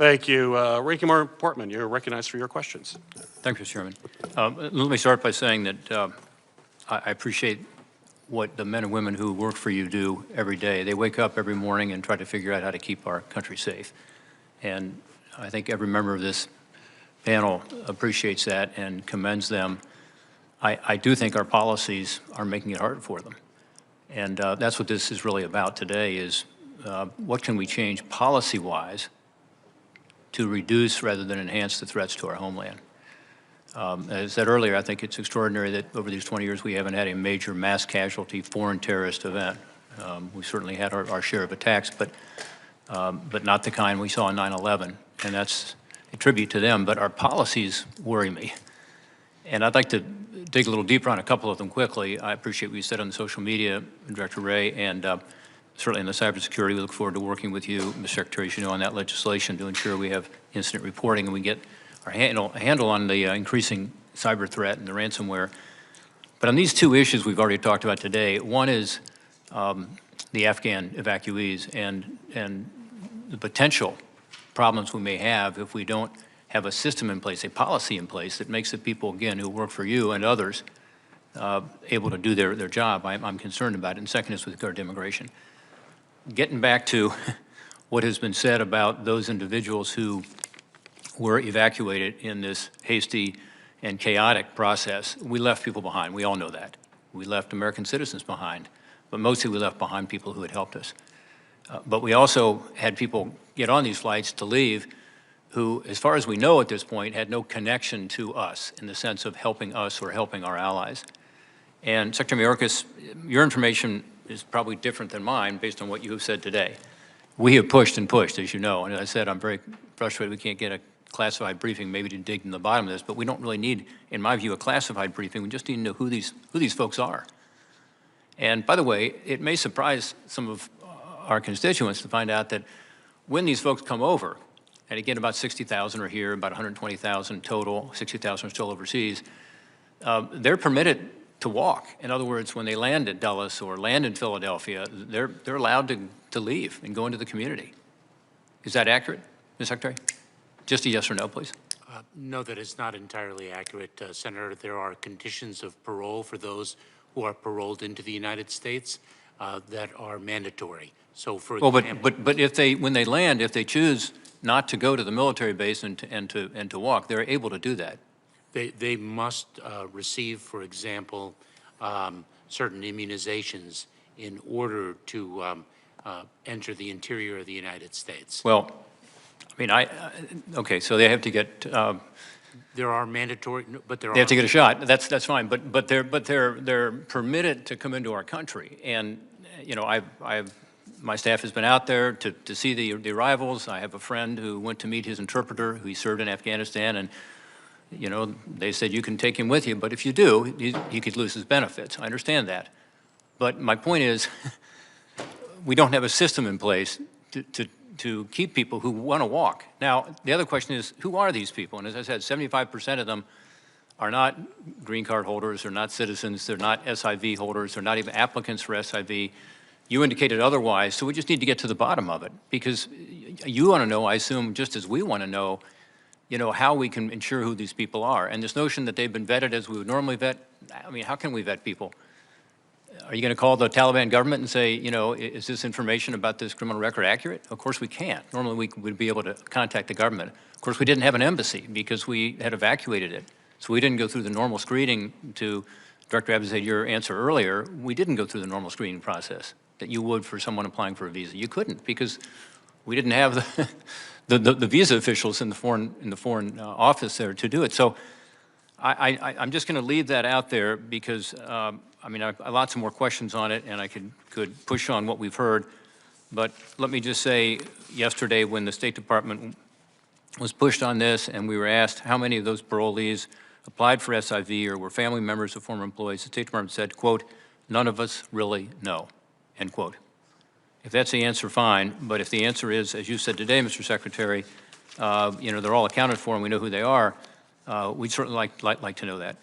Thank you. Ranking Member Portman, you're recognized for your questions. Thank you, Mr. Chairman. Let me start by saying that I appreciate what the men and women who work for you do every day. They wake up every morning and try to figure out how to keep our country safe. And I think every member of this panel appreciates that and commends them. I do think our policies are making it harder for them. And that's what this is really about today is what can we change policy-wise to reduce rather than enhance the threats to our homeland. As I said earlier, I think it's extraordinary that over these 20 years we haven't had a major mass casualty foreign terrorist event. We certainly had our share of attacks, but not the kind we saw on 9/11, and that's a tribute to them. But our policies worry me. And I'd like to dig a little deeper on a couple of them quickly. I appreciate what you said on the social media, Director Wray, and certainly in the cybersecurity. We look forward to working with you, Mr. Secretary, as you know, on that legislation to ensure we have incident reporting and we get our handle on the increasing cyber threat and the ransomware. But on these two issues we've already talked about today, one is the Afghan evacuees and the potential problems we may have if we don't have a system in place, a policy in place that makes the people, again, who work for you and others able to do their job. I'm concerned about it. And second is with regard to immigration. Getting back to what has been said about those individuals who were evacuated in this hasty and chaotic process, we left people behind. We all know that. We left American citizens behind, but mostly we left behind people who had helped us. But we also had people get on these flights to leave who, as far as we know at this point, had no connection to us in the sense of helping us or helping our allies. And Secretary Mayorkas, your information is probably different than mine based on what you have said today. We have pushed and pushed, as you know, and as I said, I'm very frustrated we can't get a classified briefing maybe to dig in the bottom of this, but we don't really need, in my view, a classified briefing. We just need to know who these folks are. And by the way, it may surprise some of our constituents to find out that when these folks come over, and again, about 60,000 are here, about 120,000 total, 60,000 are still overseas, they're permitted to walk. In other words, when they land at Dulles or land in Philadelphia, they're allowed to leave and go into the community. Is that accurate, Ms. Secretary? Just a yes or no, please. No, that is not entirely accurate, Senator. There are conditions of parole for those who are paroled into the United States that are mandatory. So, for example, but if when they land, if they choose not to go to the military base and to walk, they're able to do that. They must receive, for example, certain immunizations in order to enter the interior of the United States. Well, I mean, okay, so they have to get. There are mandatory, but there they have to get a shot. That's fine. But they're permitted to come into our country, and you know, my staff has been out there to see the arrivals. I have a friend who went to meet his interpreter, who he served in Afghanistan, and you know, they said you can take him with you, but if you do, he could lose his benefits. I understand that, but my point is, we don't have a system in place to keep people who want to walk. Now, the other question is, who are these people? And as I said, 75% of them are not green card holders, they're not citizens, they're not SIV holders, they're not even applicants for SIV. You indicated otherwise, so we just need to get to the bottom of it, because you want to know, I assume, just as we want to know, you know, how we can ensure who these people are. And this notion that they've been vetted as we would normally vet, I mean, how can we vet people? Are you going to call the Taliban government and say, you know, is this information about this criminal record accurate? Of course we can't. Normally we would be able to contact the government. Of course we didn't have an embassy because we had evacuated it. So we didn't go through the normal screening. To Director Abbott said your answer earlier, we didn't go through the normal screening process that you would for someone applying for a visa. You couldn't because we didn't have the visa officials in the foreign office there to do it. So I'm just going to leave that out there because I mean, I have lots of more questions on it, and I could push on what we've heard. But let me just say, yesterday when the State Department was pushed on this and we were asked how many of those parolees applied for SIV or were family members of former employees, the State Department said, quote, "None of us really know," end quote. If that's the answer, fine. But if the answer is, as you said today, Mr. Secretary, you know, they're all accounted for and we know who they are, we'd certainly like to know that.